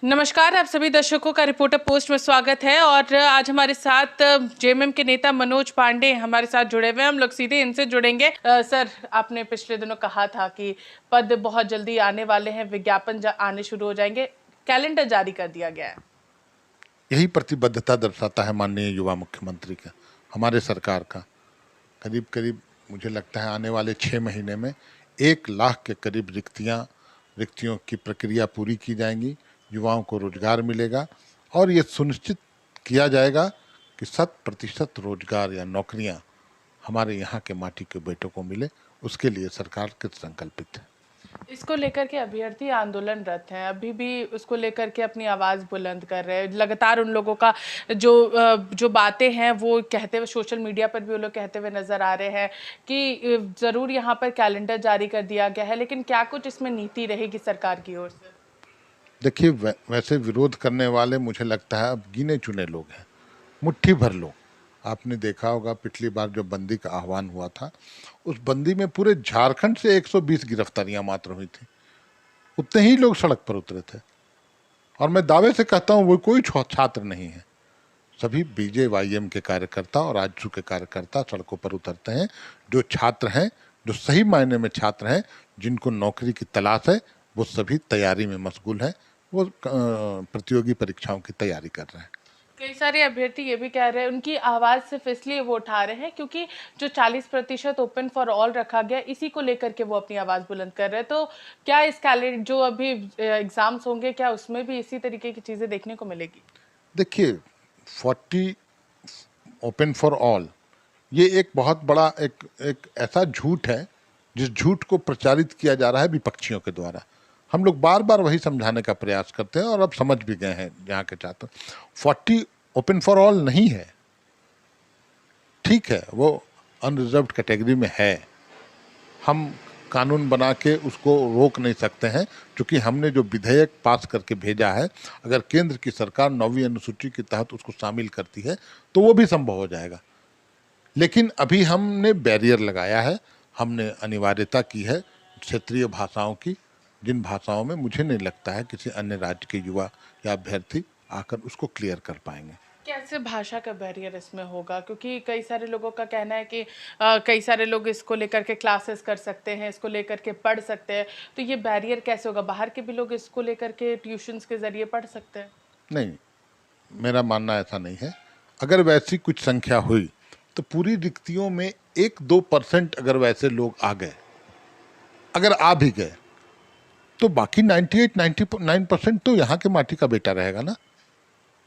नमस्कार, आप सभी दर्शकों का रिपोर्टर पोस्ट में स्वागत है। और आज हमारे साथ जेएमएम के नेता मनोज पांडे हमारे साथ जुड़े हुए हैं। हम लोग सीधे इनसे जुड़ेंगे। सर, आपने पिछले दिनों कहा था कि पद बहुत जल्दी आने वाले हैं, विज्ञापन आने शुरू हो जाएंगे, कैलेंडर जारी कर दिया गया है। यही प्रतिबद्धता दर्शाता है माननीय युवा मुख्यमंत्री का, हमारे सरकार का। करीब करीब मुझे लगता है आने वाले 6 महीने में 1 लाख के करीब रिक्तियों की प्रक्रिया पूरी की जाएंगी, युवाओं को रोजगार मिलेगा और ये सुनिश्चित किया जाएगा कि 100% रोजगार या नौकरियां हमारे यहाँ के माटी के बेटों को मिले। उसके लिए सरकार कृत संकल्पित है। इसको लेकर के अभ्यर्थी आंदोलनरत हैं, अभी भी उसको लेकर के अपनी आवाज़ बुलंद कर रहे हैं। लगातार उन लोगों का जो बातें हैं वो कहते हुए सोशल मीडिया पर भी वो लोग कहते हुए नजर आ रहे हैं कि ज़रूर यहाँ पर कैलेंडर जारी कर दिया गया है, लेकिन क्या कुछ इसमें नीति रहेगी सरकार की ओर से? देखिए, वैसे विरोध करने वाले मुझे लगता है अब गिने चुने लोग हैं, मुट्ठी भर लोग। आपने देखा होगा पिछली बार जो बंदी का आह्वान हुआ था, उस बंदी में पूरे झारखंड से 120 गिरफ्तारियां मात्र हुई थी। उतने ही लोग सड़क पर उतरे थे और मैं दावे से कहता हूं वो कोई छात्र नहीं है। सभी बीजेवाईएम के कार्यकर्ता और आजसू के कार्यकर्ता सड़कों पर उतरते हैं। जो छात्र हैं, जो सही मायने में छात्र हैं, जिनको नौकरी की तलाश है, वो सभी तैयारी में मशगूल हैं। वो प्रतियोगी परीक्षाओं की तैयारी कर रहे हैं। कई सारे अभ्यर्थी ये भी कह रहे हैं, उनकी आवाज़ सिर्फ इसलिए वो उठा रहे हैं क्योंकि जो 40% ओपन फॉर ऑल रखा गया, इसी को लेकर के वो अपनी आवाज़ बुलंद कर रहे हैं। तो क्या इस कैलेंडर जो अभी एग्जाम्स होंगे, क्या उसमें भी इसी तरीके की चीज़ें देखने को मिलेगी? देखिए, 40 ओपन फॉर ऑल ये एक बहुत बड़ा एक ऐसा झूठ है जिस झूठ को प्रचारित किया जा रहा है विपक्षियों के द्वारा। हम लोग बार बार वही समझाने का प्रयास करते हैं और अब समझ भी गए हैं यहाँ के छात्र। 40 ओपन फॉर ऑल नहीं है, ठीक है, वो अनरिजर्व्ड कैटेगरी में है। हम कानून बना के उसको रोक नहीं सकते हैं, क्योंकि हमने जो विधेयक पास करके भेजा है, अगर केंद्र की सरकार 9वीं अनुसूची के तहत उसको शामिल करती है तो वो भी संभव हो जाएगा। लेकिन अभी हमने बैरियर लगाया है, हमने अनिवार्यता की है क्षेत्रीय भाषाओं की, जिन भाषाओं में मुझे नहीं लगता है किसी अन्य राज्य के युवा या अभ्यर्थी आकर उसको क्लियर कर पाएंगे। कैसे भाषा का बैरियर इसमें होगा? क्योंकि कई सारे लोगों का कहना है कि कई सारे लोग इसको लेकर के क्लासेस कर सकते हैं, इसको लेकर के पढ़ सकते हैं। तो ये बैरियर कैसे होगा? बाहर के भी लोग इसको लेकर के ट्यूशन्स के जरिए पढ़ सकते हैं? नहीं, मेरा मानना ऐसा नहीं है। अगर वैसी कुछ संख्या हुई तो पूरी रिक्तियों में 1-2% अगर वैसे लोग आ गए, अगर आ भी गए, तो बाकी 98-99% तो यहाँ के माटी का बेटा रहेगा ना।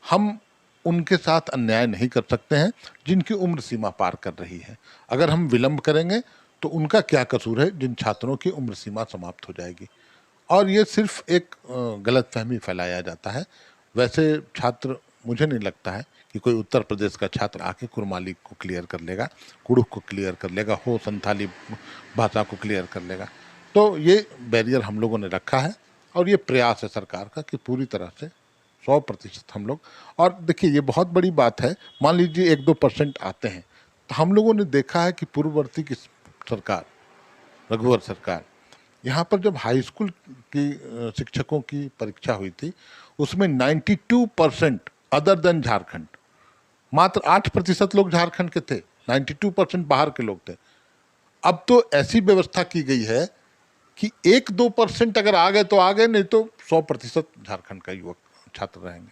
हम उनके साथ अन्याय नहीं कर सकते हैं जिनकी उम्र सीमा पार कर रही है। अगर हम विलंब करेंगे तो उनका क्या कसूर है जिन छात्रों की उम्र सीमा समाप्त हो जाएगी। और ये सिर्फ एक गलतफहमी फैलाया जाता है। वैसे छात्र, मुझे नहीं लगता है कि कोई उत्तर प्रदेश का छात्र आके कुरमाली को क्लियर कर लेगा, कुड़ुख को क्लियर कर लेगा, हो संथाली भाषा को क्लियर कर लेगा। तो ये बैरियर हम लोगों ने रखा है और ये प्रयास है सरकार का कि पूरी तरह से 100% हम लोग। और देखिए, ये बहुत बड़ी बात है। मान लीजिए 1-2% आते हैं, तो हम लोगों ने देखा है कि पूर्ववर्ती की सरकार, रघुवर सरकार, यहाँ पर जब हाई स्कूल की शिक्षकों की परीक्षा हुई थी, उसमें 92% अदर देन झारखंड, मात्र 8% लोग झारखंड के थे, 92% बाहर के लोग थे। अब तो ऐसी व्यवस्था की गई है कि 1-2% अगर आ गए तो आ गए, नहीं तो 100% झारखंड का युवक छात्र रहेंगे।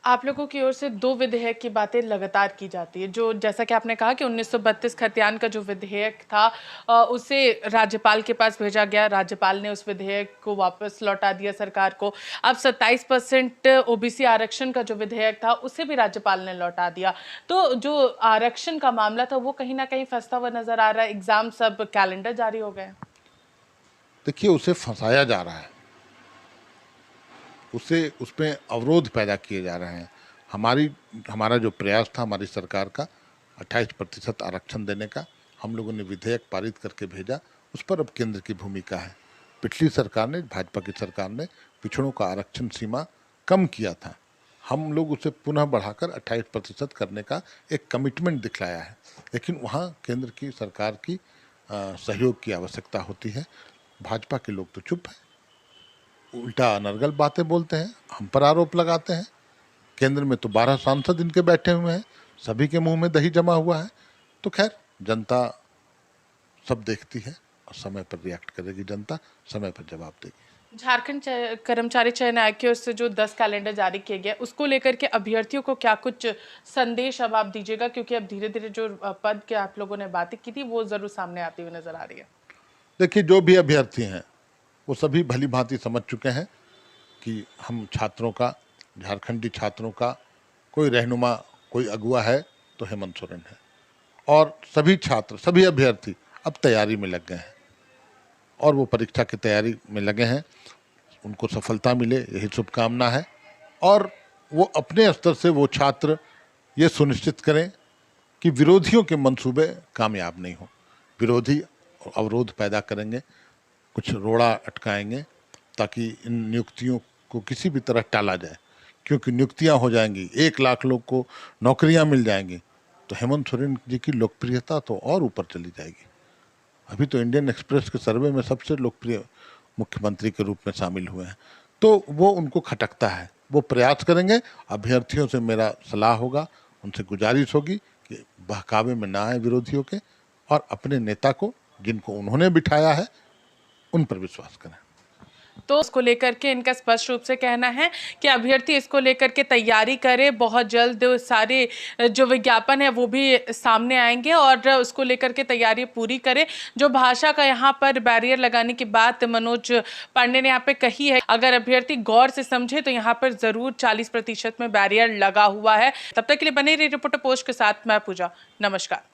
आप लोगों की ओर से 2 विधेयक की बातें लगातार की जाती है, जो जैसा कि आपने कहा कि 1932 खतियान का जो विधेयक था, उसे राज्यपाल के पास भेजा गया, राज्यपाल ने उस विधेयक को वापस लौटा दिया सरकार को। अब 27% ओबीसी आरक्षण का जो विधेयक था, उसे भी राज्यपाल ने लौटा दिया। तो जो आरक्षण का मामला था वो कहीं ना कहीं फंसता हुआ नजर आ रहा है। एग्जाम सब कैलेंडर जारी हो गए। देखिए, उसे फंसाया जा रहा है, उसमें अवरोध पैदा किए जा रहे हैं। हमारा जो प्रयास था हमारी सरकार का 28% आरक्षण देने का, हम लोगों ने विधेयक पारित करके भेजा, उस पर अब केंद्र की भूमिका है। पिछली सरकार ने, भाजपा की सरकार ने पिछड़ों का आरक्षण सीमा कम किया था, हम लोग उसे पुनः बढ़ाकर 28% करने का एक कमिटमेंट दिखलाया है। लेकिन वहाँ केंद्र की सरकार की सहयोग की आवश्यकता होती है। भाजपा के लोग तो चुप हैं, उल्टा अनर्गल बातें बोलते हैं। हम पर आरोप लगाते हैं। केंद्र में तो 12 सांसद इनके बैठे हुए हैं, सभी के मुंह में दही जमा हुआ है। तो खैर, जनता सब देखती है और समय पर रिएक्ट करेगी, जनता समय पर जवाब देगी। झारखंड कर्मचारी चयन आयोग की ओर से जो 10 कैलेंडर जारी किए गए, उसको लेकर के अभ्यर्थियों को क्या कुछ संदेश अब आप दीजिएगा, क्योंकि अब धीरे धीरे जो पद के आप लोगों ने बातें की थी वो जरूर सामने आती हुई नजर आ रही है। देखिए, जो भी अभ्यर्थी हैं वो सभी भली भांति समझ चुके हैं कि हम छात्रों का, झारखंडी छात्रों का कोई रहनुमा, कोई अगुवा है तो हेमंत सोरेन है। और सभी छात्र, सभी अभ्यर्थी अब तैयारी में लग गए हैं और वो परीक्षा की तैयारी में लगे हैं। उनको सफलता मिले, यही शुभकामना है। और वो अपने स्तर से वो छात्र ये सुनिश्चित करें कि विरोधियों के मंसूबे कामयाब नहीं हो। विरोधी अवरोध पैदा करेंगे, कुछ रोड़ा अटकाएंगे ताकि इन नियुक्तियों को किसी भी तरह टाला जाए, क्योंकि नियुक्तियां हो जाएंगी, 1 लाख लोग को नौकरियां मिल जाएंगी, तो हेमंत सोरेन जी की लोकप्रियता तो और ऊपर चली जाएगी। अभी तो इंडियन एक्सप्रेस के सर्वे में सबसे लोकप्रिय मुख्यमंत्री के रूप में शामिल हुए हैं। तो वो उनको खटकता है, वो प्रयास करेंगे। अभ्यर्थियों से मेरा सलाह होगा, उनसे गुजारिश होगी कि बहकावे में ना आए विरोधियों के, और अपने नेता को, जिनको उन्होंने बिठाया है, उन पर विश्वास करें। तो इसको लेकर के इनका स्पष्ट रूप से कहना है कि अभ्यर्थी इसको लेकर के तैयारी करे, बहुत जल्द सारे जो विज्ञापन है वो भी सामने आएंगे और उसको लेकर के तैयारी पूरी करे। जो भाषा का यहाँ पर बैरियर लगाने की बात मनोज पांडे ने यहाँ पे कही है, अगर अभ्यर्थी गौर से समझे तो यहाँ पर जरूर 40% में बैरियर लगा हुआ है। तब तक के लिए बने रहिए रिपोर्टर पोस्ट के साथ, मैं पूजा। नमस्कार।